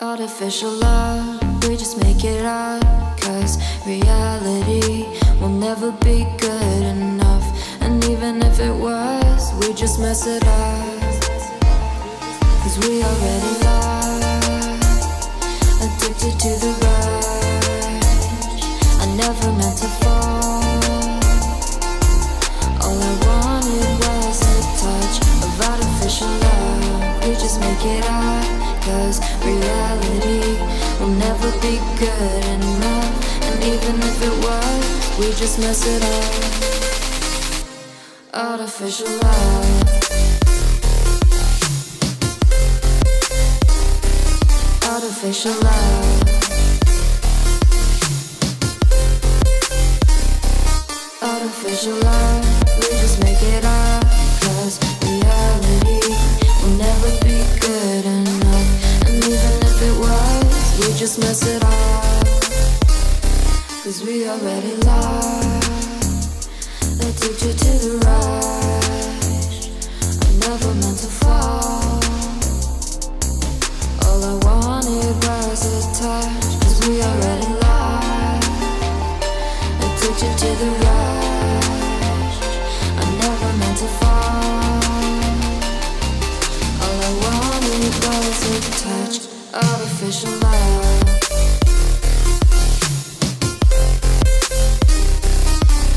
Artificial love, we just make it up. Cause reality will never be good enough. And even if it was, we just mess it up. Cause we already lost, addicted to the rush. I never meant to fall. All I wanted was a touch of artificial love. We just make it up. Cause reality will never be good enough. And even if it was, we just mess it up. Artificial love. Artificial love. Artificial love. We just make it up. Cause reality will never be good enough. And even if it was, we just mess it up. Cause we already lost, addicted to the rush. I never meant to fall. All I wanted was a touch. Cause we already lost, addicted to the rush. I never meant to fall. All I wanted was a touch. Artificial love.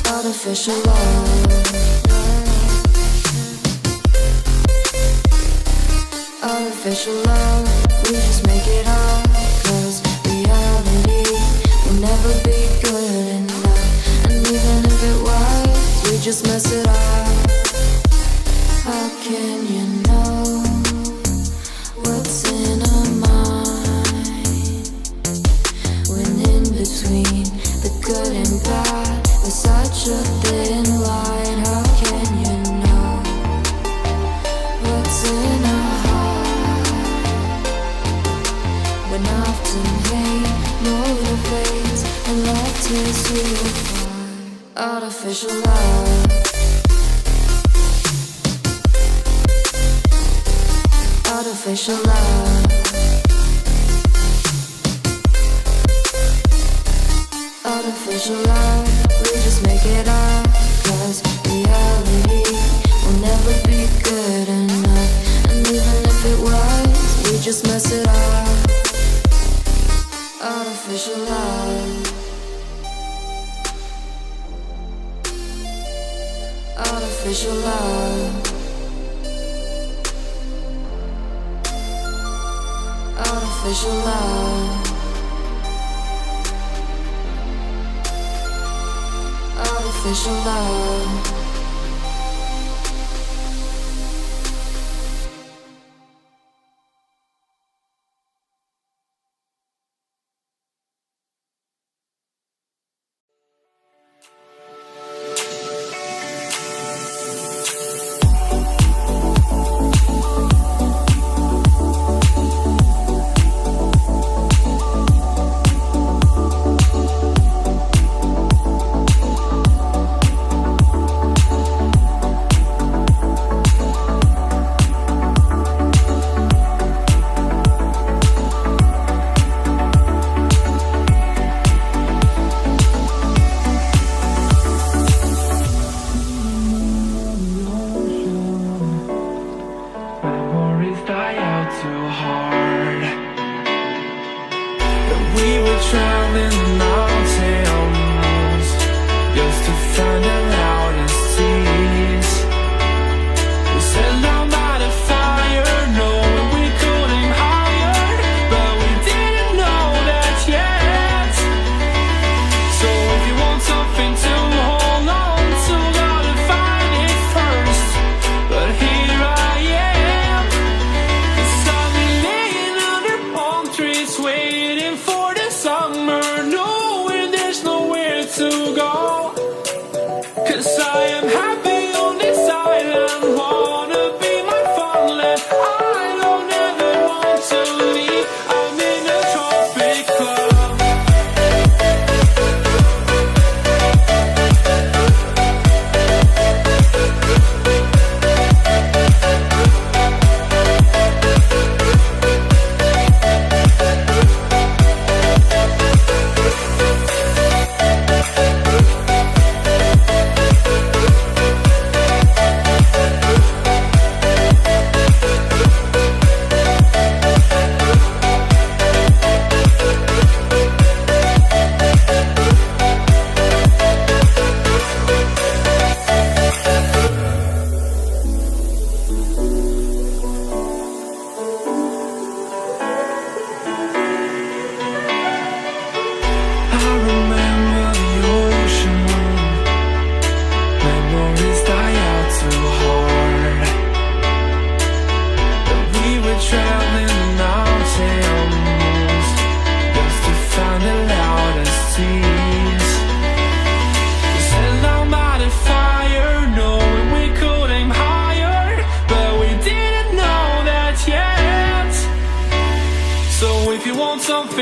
Artificial love. Artificial love. We just make it up. Cause reality will never be good enough. And even if it was, we just mess it up. How can you know what's in our mind? When in between the good and bad, there's such a thin line. How can you know what's in our heart? When often hate motivates and love takes you apart. Artificial love. Artificial love. Artificial love. We just make it up. Cause reality will never be good enough. And even if it was, we just mess it up. Artificial love. Artificial love. Artificial love. Artificial love. Waiting for the summer, knowing there's nowhere to go.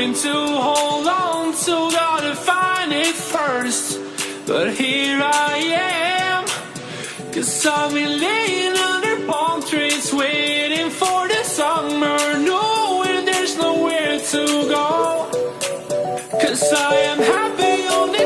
something to hold on to, gotta find it first. But here I am, 'cause I've been laying under palm trees, waiting for the summer, knowing there's nowhere to go. 'Cause I am happy on the